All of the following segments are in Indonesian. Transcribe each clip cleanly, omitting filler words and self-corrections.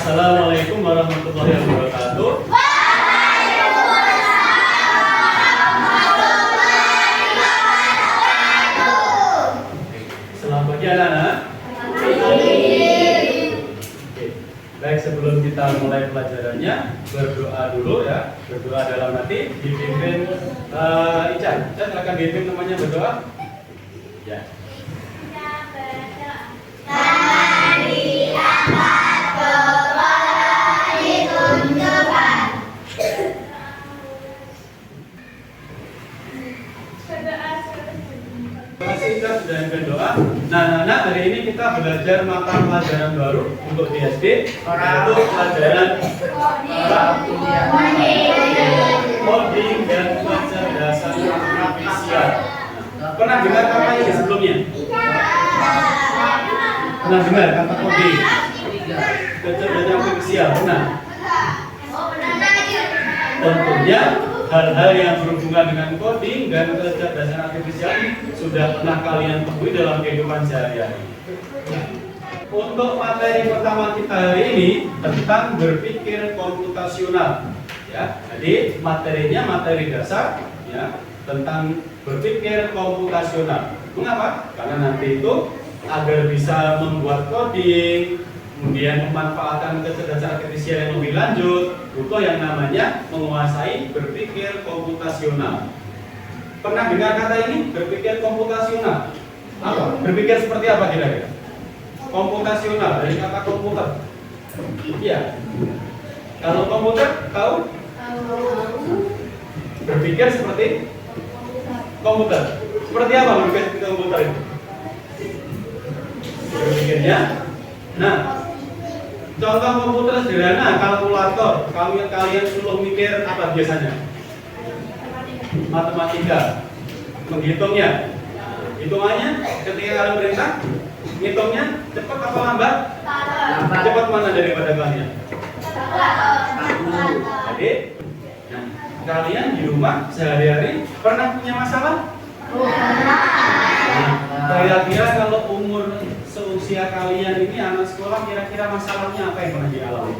Assalamualaikum warahmatullahi wabarakatuh. Selamat pagi anak-anak. Baik, sebelum kita mulai pelajarannya, berdoa dulu ya. Berdoa dalam hati, dipimpin Ican. Ican silakan dipimpin temannya berdoa. Ya. Terima kasih Ican sudah berdoa. Nah, hari ini kita belajar mata pelajaran baru untuk di SD, yaitu pelajaran coding dan kecerdasan artifisial. Pernah dengar kata ini sebelumnya? Pernah dengar kata coding? Kecerdasan artifisial, pernah? Tentunya hal-hal yang berhubungan dengan coding dan kecerdasan artifisial sudah pernah kalian temui dalam kehidupan sehari-hari. Untuk materi pertama kita hari ini tentang berpikir komputasional. Ya, jadi materinya materi dasar ya, tentang berpikir komputasional. Mengapa? Karena nanti itu agar bisa membuat coding, kemudian memanfaatkan kecerdasan artifisial yang lebih lanjut, butuh yang namanya menguasai berpikir komputasional. Pernah dengar kata ini? Berpikir komputasional. Apa? Berpikir seperti apa kira-kira? Komputasional dari kata komputer. Iya. Kalau komputer tahu? Berpikir seperti komputer. Seperti apa berpikir seperti komputer itu? Berpikirnya. Nah, contoh komputer sederhana, kalkulator. Kalian suruh mikir apa biasanya? Matematika. Menghitungnya. Hitungannya ketika kalian perintah, ngitungnya cepat apa lambat? Cepat mana daripada kalian? Jadi, kalian di rumah sehari-hari pernah punya masalah? Kira-kira kalau umur seusia kalian ini anak sekolah, kira-kira masalahnya apa yang pernah dialami?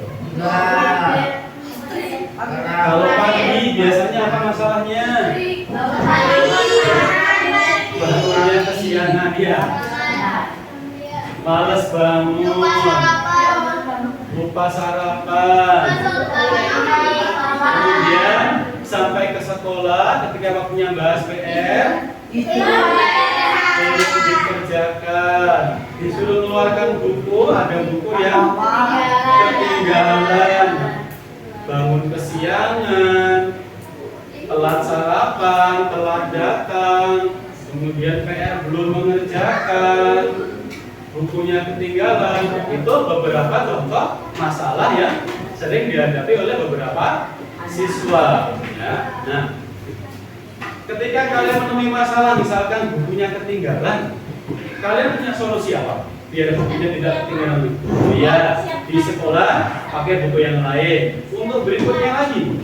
Kalau pagi biasanya apa masalahnya? Bangunnya kesiangan ya. Males bangun, lupa sarapan. Kemudian sampai ke sekolah ketika waktunya bahas PR belum dikerjakan, disuruh keluarkan buku, ada buku yang ketinggalan, bangun kesiangan, telat sarapan, telat datang, kemudian PR belum mengerjakan, bukunya ketinggalan. Itu beberapa contoh masalah yang sering dihadapi oleh beberapa siswa ya. Nah, ketika kalian menemui masalah, misalkan bukunya ketinggalan, kalian punya solusi apa? Biar bukunya tidak ketinggalan. Ya, di sekolah pakai buku yang lain. Untuk berikutnya lagi,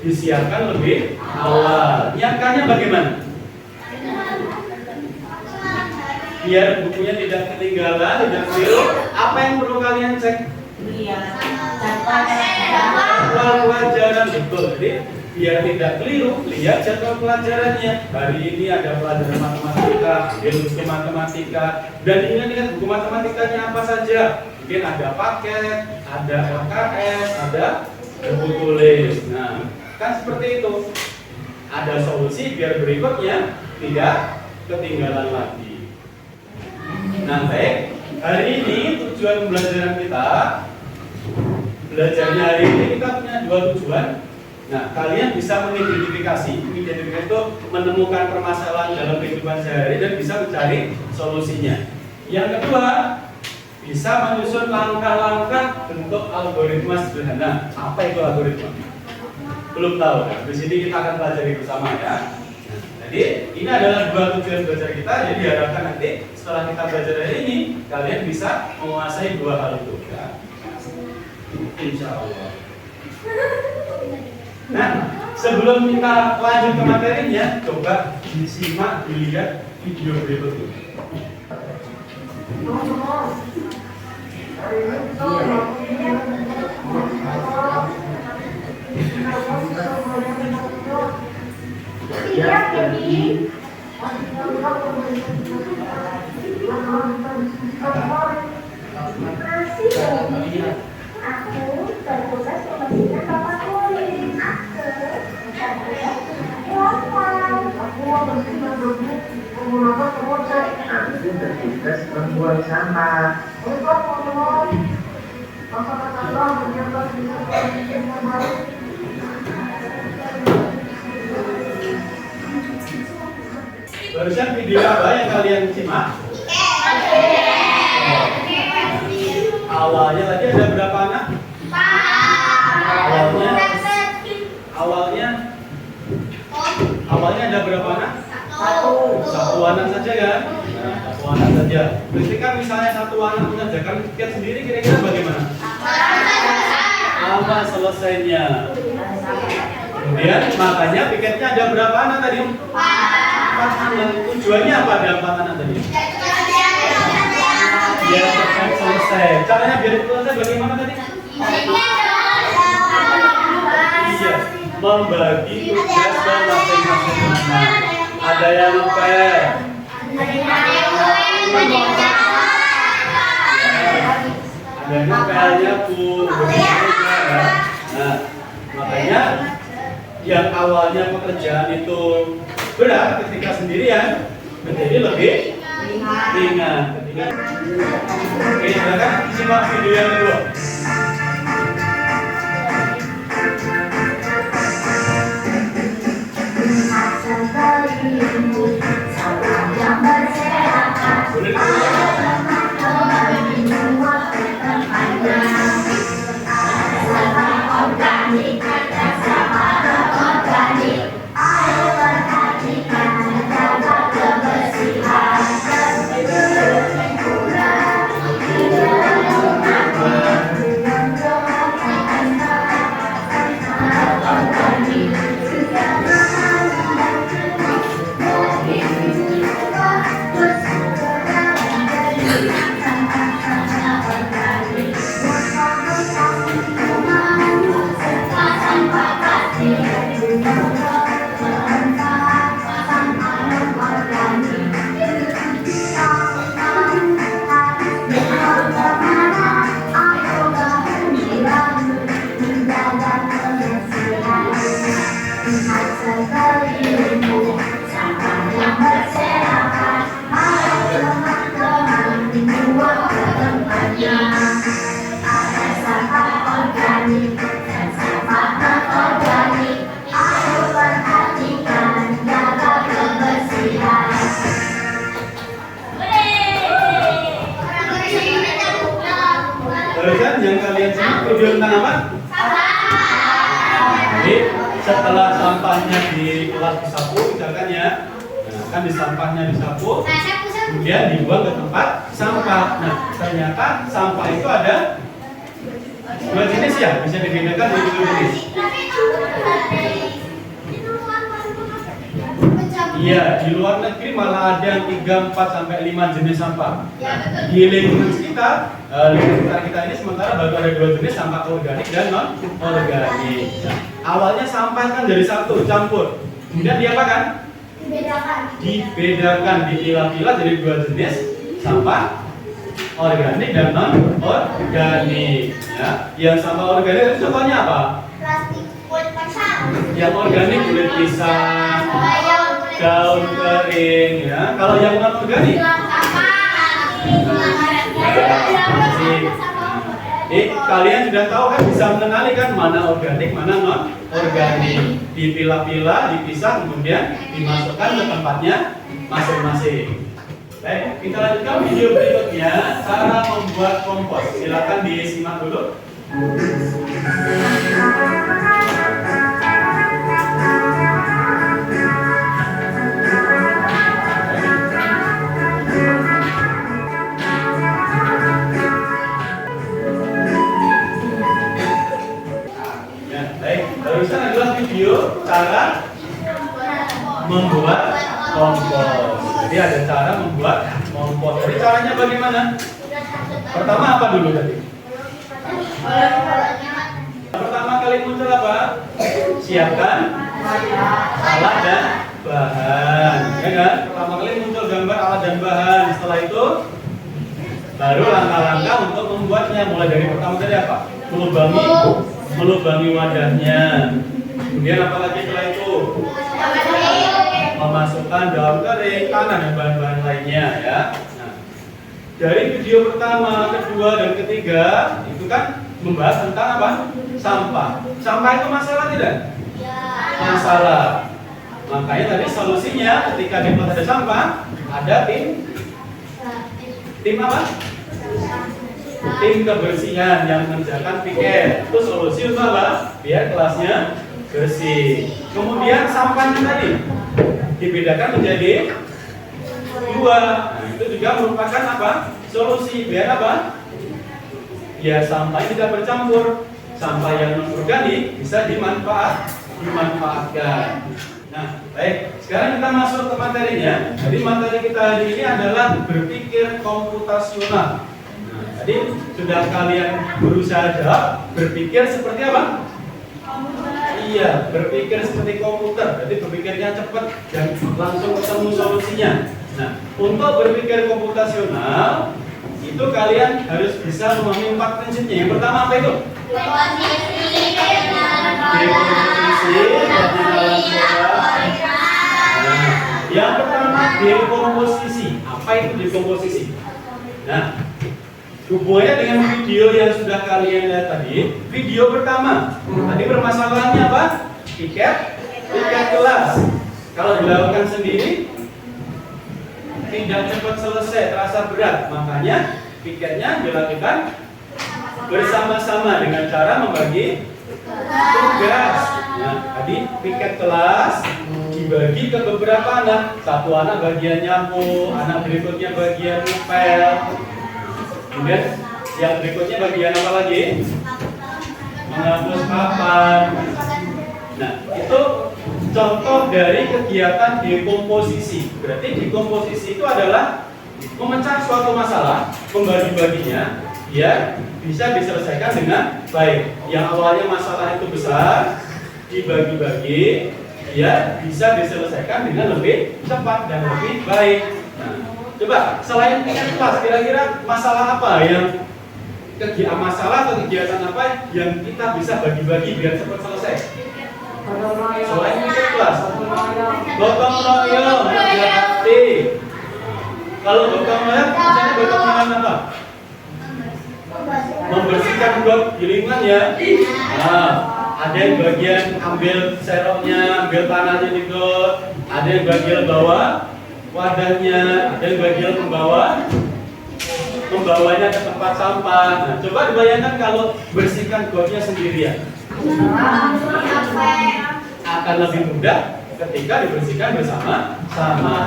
disiapkan lebih awal. Niatkannya bagaimana? Biar bukunya tidak ketinggalan, tidak keliru. Apa yang perlu kalian cek? Jadwal pelajaran, betul. Jadi biar tidak keliru, lihat jadwal pelajarannya. Hari ini ada pelajaran matematika, ilmu matematika, dan ingat buku matematikanya apa saja. Mungkin ada paket, ada LKS, ada buku tulis. Nah, kan seperti itu. Ada solusi biar berikutnya tidak ketinggalan lagi. Nah, baik. Hari ini tujuan pembelajaran kita, belajarnya hari ini kita punya dua tujuan. Nah, kalian bisa mengidentifikasi itu menemukan permasalahan dalam kehidupan sehari dan bisa mencari solusinya. Yang kedua, bisa menyusun langkah-langkah bentuk algoritma sederhana. Apa itu algoritma? Belum tahu. Nah, di sini kita akan pelajari bersama ya. Jadi ini adalah dua tujuan belajar kita. Jadi diharapkan nanti setelah kita belajar hari ini, kalian bisa menguasai dua hal itu ya. Insya Allah. Nah, sebelum kita lanjut ke materinya, coba disimak, dilihat video berikut ini. Aku bertugas membersihkan papan tulis. Aku membersihkan buku menggunakan pemotret. Aku bertugas membuang sampah. Barusan video apa yang kalian simak? Awalnya tadi ada berapa anak? Awalnya ada berapa anak? Satu anak saja kan? Nah, satu anak saja. Ketika misalnya satu anak mengerjakan piket sendiri, kira-kira bagaimana? Lama selesainya. Kemudian makanya piketnya ada berapa anak tadi? 4 anak. Tujuannya apa ada 4 anak tadi? Biar cepat selesai. Caranya biar selesai bagaimana tadi? Iya, membagi tugas ke masing-masing anak. Ada yang ngepel, ada ngepelnya pun. Nah, makanya yang awalnya pekerjaan itu berat ketika sendirian menjadi lebih ringan. Oke, silakan simak video yang kedua. Barusan yang kalian simak video tentang apa? Jadi setelah sampahnya di kelas disapu, misalkan ya, nah, kan di sampahnya disapu, kemudian dibuang ke tempat sampah. Nah, ternyata sampah itu ada 2 jenis ya, bisa dibedakan jadi 2 jenis. Iya, di luar negeri malah ada yang 3, 4 sampai 5 jenis sampah. Di lingkungan kita, ini sementara baru ada 2 jenis, sampah organik dan non organik. Awalnya sampah kan dari satu campur, kemudian diapakan? Dibedakan, dipilah-pilah jadi 2 jenis sampah organik dan non organik. Ya, yang sampah organik itu contohnya apa? Plastik kulit pisang. Yang organik kulit pisang, daun kering, ya. Kalau yang non organik, kalian sudah tahu kan, bisa mengenali kan mana organik, mana non organik. Dipilah-pilah, dipisah, kemudian dimasukkan ke tempatnya masing-masing. Baik, kita lanjutkan video berikutnya, cara membuat kompos. Silakan disimak dulu. Ya, baik. Barusan adalah video cara membuat kompos. Jadi ada cara membuat kompos. Jadi caranya bagaimana? Pertama apa dulu tadi? Pertama kali muncul apa? Siapkan alat dan bahan, ya kan? Pertama kali muncul gambar alat dan bahan. Setelah itu baru langkah-langkah untuk membuatnya. Mulai dari pertama tadi apa? Melubangi wadahnya. Kemudian apa lagi setelah itu? Memasukkan daun kering, tanah dan bahan-bahan lainnya, ya. Nah, dari video pertama, kedua, dan ketiga itu kan membahas tentang apa? Sampah. Sampah itu masalah tidak? Masalah. Makanya tadi solusinya ketika di tempat ada sampah, ada tim apa? Tim kebersihan yang mengerjakan piket. Itu solusi untuk apa? Biar kelasnya bersih. Kemudian sampahnya tadi dibedakan menjadi dua. Nah, itu juga merupakan apa? Solusi. Biar apa? Biar sampah tidak bercampur. Sampah yang non organik bisa dimanfaatkan. Nah, baik. Sekarang kita masuk ke materinya. Jadi materi kita hari ini adalah berpikir komputasional. Nah, tadi sudah kalian berusaha jawab. Berpikir seperti apa? Iya, berpikir seperti komputer. Jadi berpikirnya cepat dan langsung ketemu solusinya. Nah, untuk berpikir komputasional itu kalian harus bisa memahami 4 prinsipnya. Yang pertama apa itu? Yang pertama dekomposisi. Apa itu dekomposisi? Nah, hubungannya dengan video yang sudah kalian lihat tadi. Video pertama, tadi permasalahannya apa? Piket kelas. Kalau dilakukan sendiri tidak cepat selesai, terasa berat. Makanya piketnya dilakukan bersama-sama dengan cara membagi tugas. Nah, tadi piket kelas dibagi ke beberapa anak. Satu anak bagian nyapu, anak berikutnya bagian ngepel. Kemudian yang berikutnya bagian apa lagi? Menghapus papan. Nah, itu contoh dari kegiatan dekomposisi. Berarti dekomposisi itu adalah memecah suatu masalah, membagi-baginya, biar bisa diselesaikan dengan baik. Yang awalnya masalah itu besar, dibagi-bagi, biar bisa diselesaikan dengan lebih cepat dan lebih baik. Nah, coba selain piket kelas, kira-kira masalah apa yang masalah atau kegiatan apa yang kita bisa bagi-bagi biar cepat selesai? Selain piket kelas, gotong royong, kerja bakti. Kalau gotong royong, misalnya gotong royong apa? Membersihkan got di lingkungan, ya. Nah, ada yang bagian ambil seroknya, ambil tanahnya di got, ada yang bagian bawa wadahnya, ada yang bagian membawanya ke tempat sampah. Nah, coba dibayangkan kalau bersihkan gotnya sendirian. Akan lebih mudah ketika dibersihkan bersama-sama.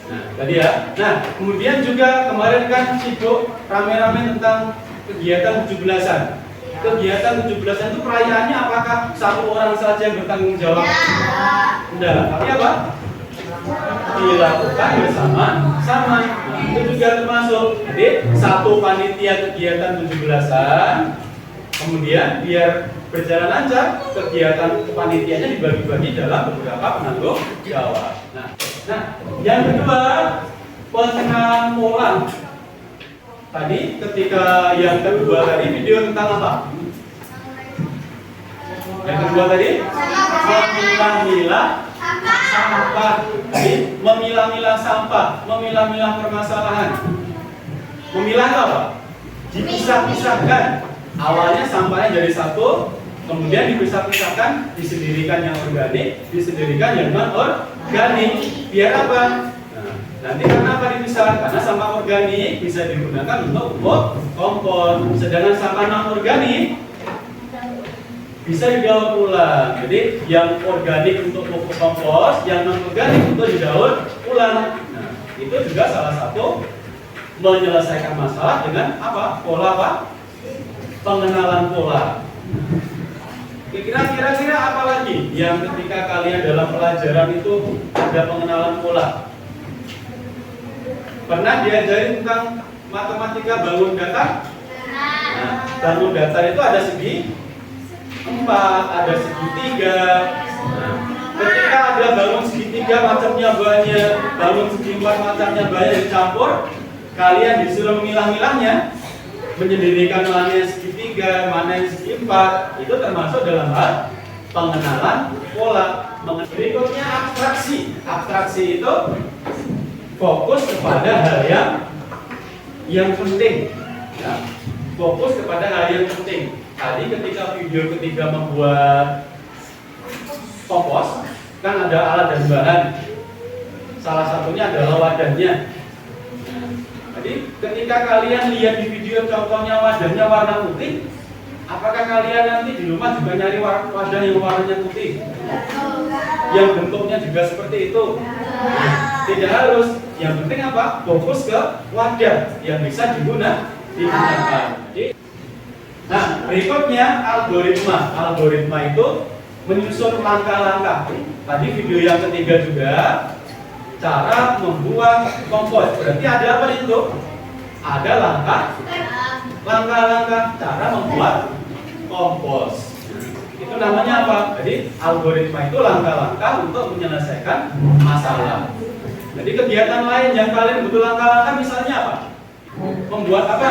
Nah, tadi ya. Nah, kemudian juga kemarin kan sibuk rame-rame tentang kegiatan 17-an. Kegiatan 17-an itu perayaannya apakah satu orang saja yang bertanggung jawab? Enggak, tapi apa? Dilakukan bersama-sama. Nah, itu juga termasuk. Jadi satu panitia kegiatan 17-an, kemudian biar berjalan lancar, kegiatan kepanitianya dibagi-bagi dalam beberapa penanggung jawab. Nah, yang kedua, pengenalan pola. Tadi ketika yang kedua tadi video tentang apa? Yang kedua tadi memilah-milah sampah. Jadi memilah-milah sampah, memilah-milah permasalahan. Memilah apa? Dipisah-pisahkan. Awalnya sampahnya jadi satu, kemudian dipisah-pisahkan, disendirikan yang organik, disendirikan yang non organik. Biar apa? Nah, nanti karena apa dipisah? Karena sampah organik bisa digunakan untuk pupuk kompos, sedangkan sampah non organik bisa didaur ulang. Jadi yang organik untuk pupuk kompos, yang non organik untuk didaur ulang. Nah, itu juga salah satu menyelesaikan masalah dengan apa? Pola apa? Pengenalan pola. Kira-kira apa lagi yang ketika kalian dalam pelajaran itu ada pengenalan pola? Pernah diajari tentang matematika bangun datar? Nah, bangun datar itu ada segi 4, ada segitiga. Nah, ketika ada bangun segitiga macamnya banyak, bangun segi 4 macamnya banyak dicampur, kalian disuruh memilah-milahnya, menyendirikan mana yang segitiga, mana yang segi 4, itu termasuk dalam hal pengenalan pola. Berikutnya abstraksi. Abstraksi itu fokus kepada hal yang penting. Ya. Fokus kepada hal yang penting. Tadi ketika video ketiga membuat kompos, kan ada alat dan bahan. Salah satunya adalah wadahnya. Jadi ketika kalian lihat di video contohnya wadahnya warna putih, apakah kalian nanti di rumah juga nyari wadah yang warnanya putih? Yang bentuknya juga seperti itu? Tidak harus. Yang penting apa? Fokus ke wadah yang bisa digunakan. Nah, berikutnya algoritma. Algoritma itu menyusun langkah-langkah. Tadi video yang ketiga juga cara membuat kompos. Berarti ada apa itu? Ada langkah-langkah cara membuat kompos. Itu namanya apa? Jadi algoritma itu langkah-langkah untuk menyelesaikan masalah. Jadi kegiatan lain yang kalian butuh langkah-langkah misalnya apa? Membuat apa?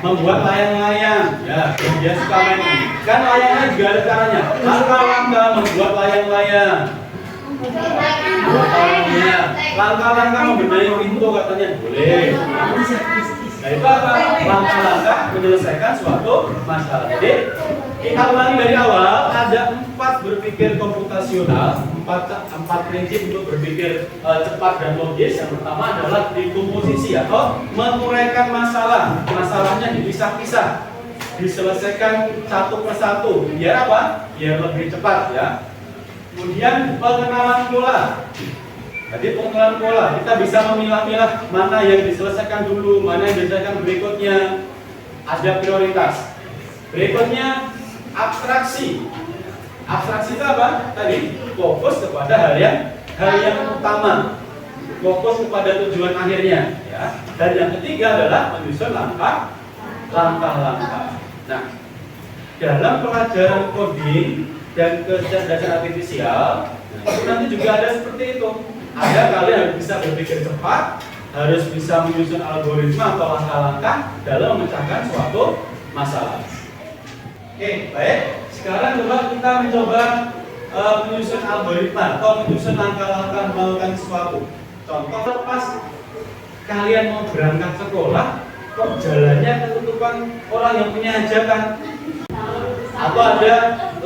Membuat layang-layang. Ya, dia suka main. Kan layangnya juga ada caranya. Langkah-langkah membuat layang-layang. Langkah-langkah membenahi pintu katanya boleh. Nah itu apa? Langkah-langkah menyelesaikan suatu masalah. Jadi kita ulangi dari awal, ada 4 berpikir komputasional, 4 prinsip untuk berpikir cepat dan logis. Yang pertama adalah dekomposisi atau menguraikan masalah. Masalahnya dipisah-pisah, diselesaikan satu persatu. Biar apa? Biar lebih cepat ya. Kemudian pengenalan pola. Jadi pengenalan pola, kita bisa memilah-milah mana yang diselesaikan dulu, mana yang diselesaikan berikutnya. Ada prioritas. Berikutnya abstraksi. Abstraksi itu apa? Tadi fokus kepada hal yang utama. Fokus kepada tujuan akhirnya. Ya. Dan yang ketiga adalah menyusun langkah-langkah. Nah, dalam pelajaran coding dan kecerdasan artifisial, itu nanti juga ada seperti itu. Ada kalian harus bisa berpikir cepat, harus bisa menyusun algoritma atau langkah-langkah dalam memecahkan suatu masalah. Oke, baik. Sekarang kita mencoba menyusun algoritma atau menyusun langkah-langkah melakukan sesuatu. Contoh, pas kalian mau berangkat sekolah, kok jalannya ketutupan orang yang punya hajatan? Atau ada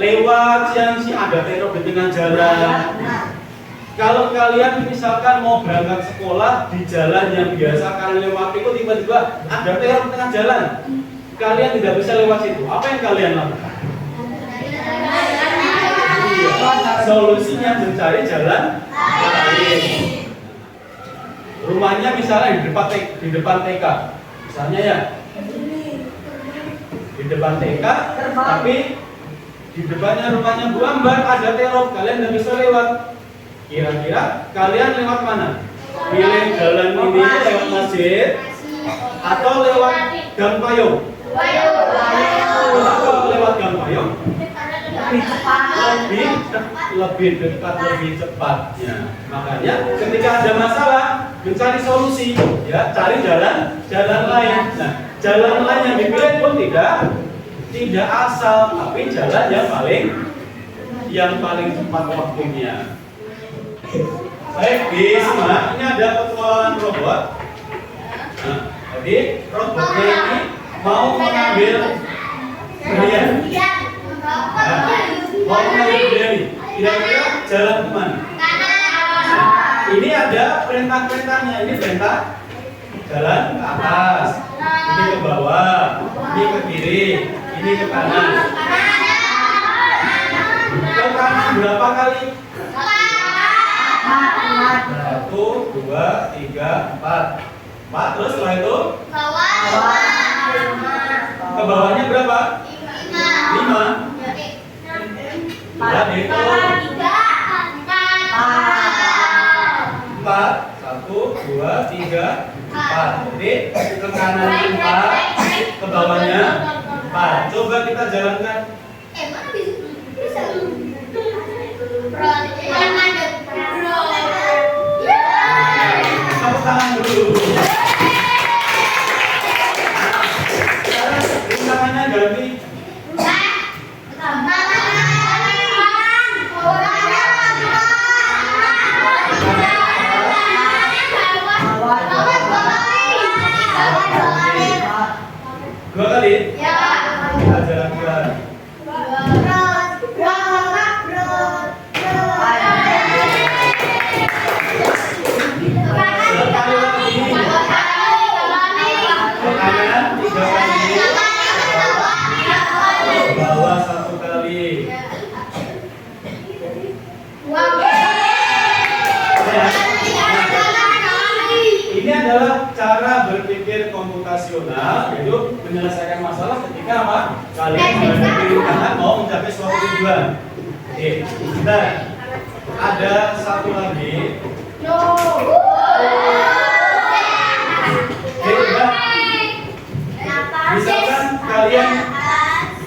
lewat yang ada teror di tengah jalan. Kalau kalian misalkan mau berangkat sekolah di jalan yang biasa kalian lewati itu tiba-tiba ada teror di tengah jalan, kalian tidak bisa lewat situ. Apa yang kalian lakukan? Solusinya mencari jalan lain. Rumahnya misalnya di depan TK, misalnya ya. Di depan TK, tapi di depannya rumahnya Bu Ambar ada teror, kalian tidak bisa lewat. Kira-kira kalian lewat mana? Pilih jalan ini lewat masjid atau lewat gang payung? Kenapa lewat gang payung? Lebih dekat, lebih cepatnya. Makanya ketika ada masalah mencari solusi, ya cari jalan lain. Nah, jalan lain yang dipilih pun tidak asal, tapi jalan yang paling cepat waktunya. Baik, disimak. Ini ada petualangan robot. Nah, jadi robotnya ini mau mengambil berlian. Mau mengambil berlian. Kira-kira jalan kemana? Nah, ini ada perintah-perintahnya. Ini perintah jalan ke atas, ini ke bawah, ini ke kiri, ini ke kanan. Ke kanan berapa kali? 1, 2, 3, 4. Terus setelah itu ke bawahnya berapa? 5. Ya, itu 4. 1, 2, 3, 3, 4. Jadi ke kanan 4, ke bawahnya 4. Coba kita jalankan. Mana bisa? Bro. Tepuk tangan dulu. Sekarang rintangannya ganti. Dua kali. Kita jalankan. Sekali lagi. Ke kanan 3 kali. Ke bawah 1 kali. Ini adalah cara berpikir komputasional, yaitu menyelesaikan masalah ketika apa? Kalian menghadapi rintangan mau mencapai suatu tujuan. Oke, kita ada satu lagi. Oke, udah. Misalkan kalian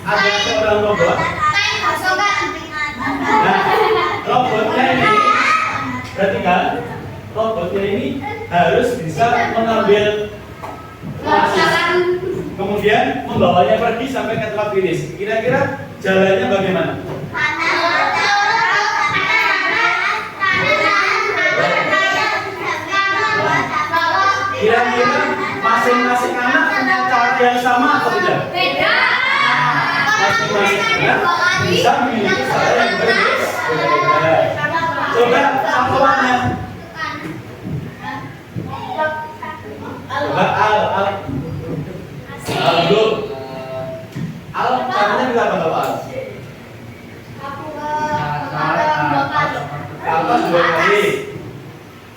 ada seorang robot. Nah, robotnya ini, perhatikan, robotnya ini harus bisa mengambil lasis, kemudian membawanya pergi sampai ke tempat finish. Kira-kira jalannya bagaimana? Kira-kira masing-masing anak punya cara yang sama atau tidak? Masing-masing anak bisa memiliki cara yang berbeda. Coba satuannya. Coba Al dulu. Al caranya bisa apa Al? Ke atas 2 kali.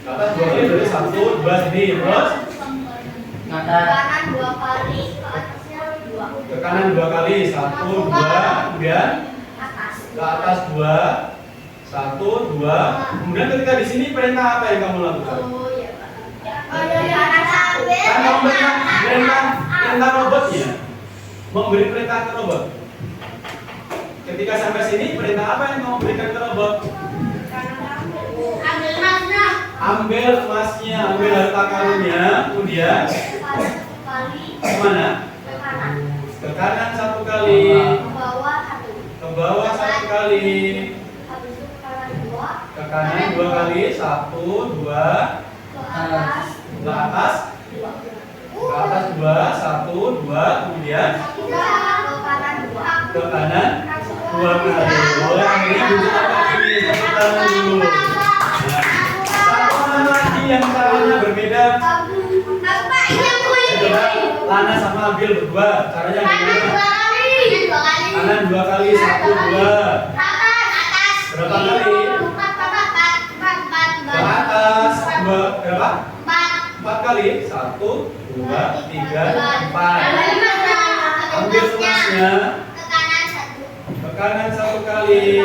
Ke atas 2 kali berarti 1, 2 sini. Terus Kanan 2 kali, ke atasnya 2. ke kanan 2 kali. 1, 2. Kemudian ke atas 2. 1, 2. Kemudian ketika di sini perintah apa yang kamu lakukan? Kan kamu perintah robotnya, memberi perintah ke robot. Ketika sampai sini, perintah apa yang kamu berikan ke robot? Ambil emasnya, ambil harta karunnya, kemudian kemana? Ke kanan 1 kali, ke bawah 1 kali, ke kanan 2 kali, 1, 2, ke atas 2, 1, 2, kemudian ke kanan 2 kali. Oh, akhirnya bentuk apa ini? Tepuk tangan dulu. Nah, satuan lagi yang caranya berbeda. Coba Lana sama Abil berdua, caranya bagaimana? Kanan 2 kali, 1, 2. Berapa kali? Ke atas 2, berapa? 4 kali. 1, 2, 3, 4. Ambil emasnya. Ke kanan 1 kali.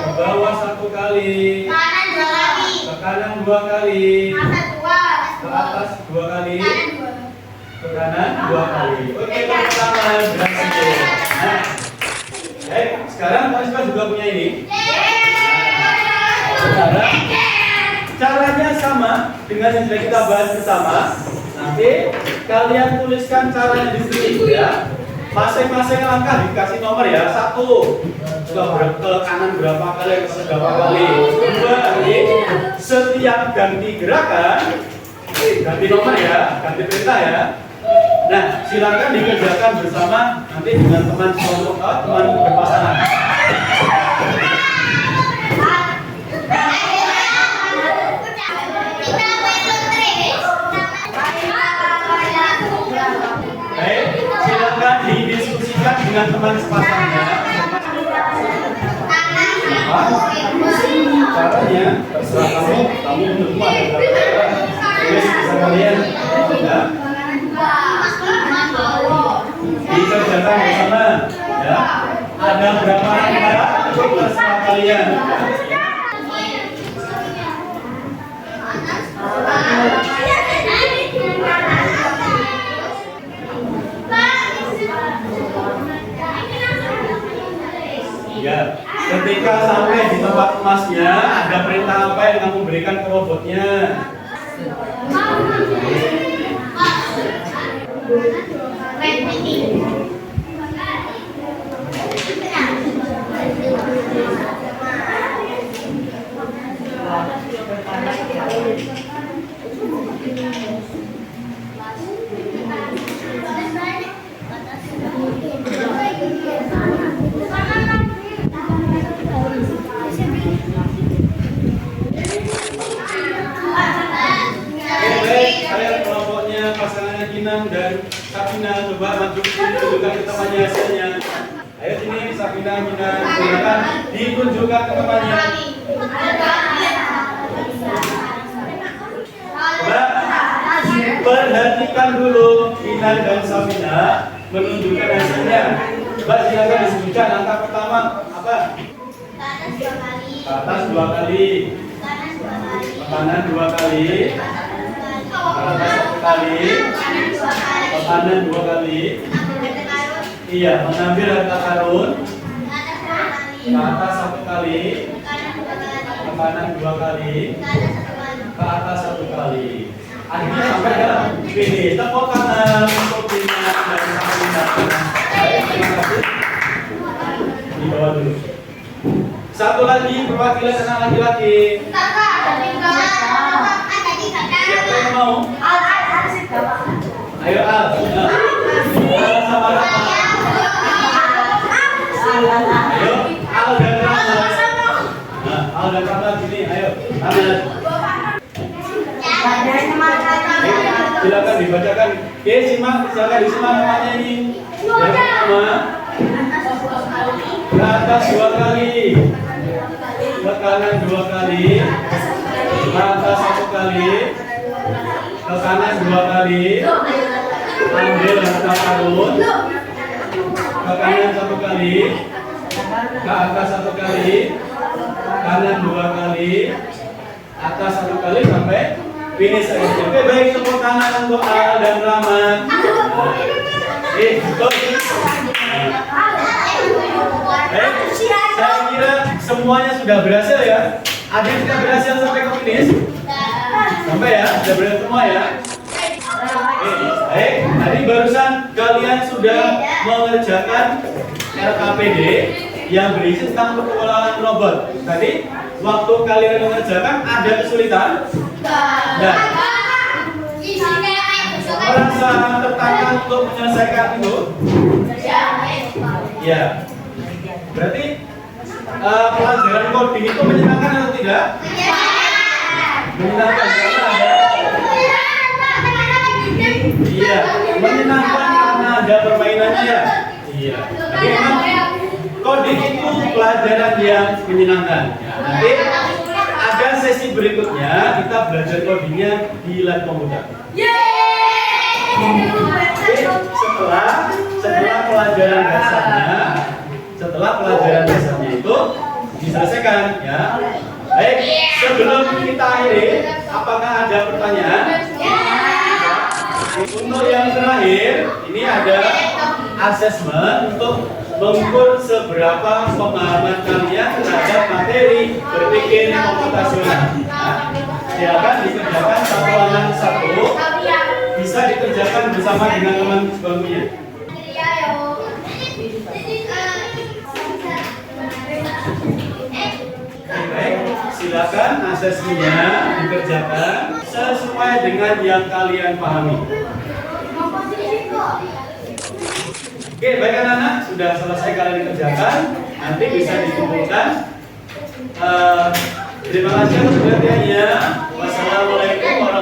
Ke bawah 1 kali. Ke kanan 2 kali. Ke atas 2 kali. Ke kanan 2 kali. Oke, pertama berhasil. Nah, sekarang Karisma juga punya ini. Sekarang caranya sama dengan yang sudah kita bahas bersama. Nanti kalian tuliskan caranya di sini ya. Masing-masing langkah dikasih nomor ya. 1 ke kanan berapa kali, ke berapa kali. 2 setiap ganti gerakan ganti nomor ya, ganti perintah ya. Nah, silakan dikerjakan bersama nanti dengan teman berpasangan. Baik, silakan didiskusikan dengan teman sepasangnya. Caranya terserah kamu semua ada berapa. Bisa kalian ya. Dikerjakan bersama ya. Ada berapa cara itu terserah kalian. Panas. Ya, ketika sampai di tempat emasnya, ada perintah apa yang kamu berikan ke robotnya? Pasangannya Kinam dan Sakina coba maju tunjukkan ke temannya hasilnya. Ayo sini Sakina, Kinam, silakan ditunjukkan ke temannya. Mbak, perhatikan dulu Kinam dan Sakina menunjukkan hasilnya. Mbak silakan disebutkan angka pertama apa? Ke atas 2 kali. Ke kanan 2 kali. Atas 1 kali, ke kanan 2 kali. Iya, mengambil harta karun. Ke atas 1 kali, ke kanan 2 kali, ke atas 1 kali. Akhirnya sampai ke finish. Tepuk tangan untuk Kinam dan Sakina. Terima kasih. Di bawah dulu. Satu lagi perwakilan anak laki-laki. Siapa yang mau? Ayo Al. Al sama Rama. Ayo Al dan Rama. Nah, Al dan Rama sini. Ayo. Ayo, silakan dibacakan. Oke, simak. Silakan disimak namanya ini. Yang pertama, ke atas 2 kali, ke kanan 2 kali, ke atas 1 kali, ke kanan 2 kali, ambil harta karun, ke kanan 1 kali, ke atas 1 kali, kanan 2 kali, atas 1 kali sampai finish. Oke, baik, tepuk tangan untuk Al dan Rahmat. Saya kira semuanya sudah berhasil ya. Ada yang sudah berhasil sampai ke finish? Sampai ya, sudah berhasil semua ya. Baik, tadi barusan kalian sudah mengerjakan LKPD yang berisi tentang pengelolaan robot. Tadi waktu kalian mengerjakan ada kesulitan? Nah, merasa tertekan untuk menyelesaikan itu? Ya. Berarti pelajaran coding itu menyenangkan atau tidak? Menyenangkan karena ada. Iya, menyenangkan karena ada permainannya. Iya. Tapi memang coding itu pelajaran yang menyenangkan. Ya, nanti ada sesi berikutnya kita belajar codingnya di lab komputer. Setelah pelajaran dasarnya itu diselesaikan ya. Baik, sebelum kita akhiri, apakah ada pertanyaan? Untuk yang terakhir, ini ada asesmen untuk mengukur seberapa pemahaman kalian terhadap materi berpikir komputasional. Nah, silakan dikerjakan satu lawan satu. Bisa dikerjakan bersama dengan teman sebangkunya. Baik, silakan asesmennya dikerjakan sesuai dengan yang kalian pahami. Oke, baik anak-anak, sudah selesai kalian kerjakan, nanti bisa dikumpulkan. Terima kasih atas perhatiannya. Wassalamualaikum warahmatullahi wabarakatuh.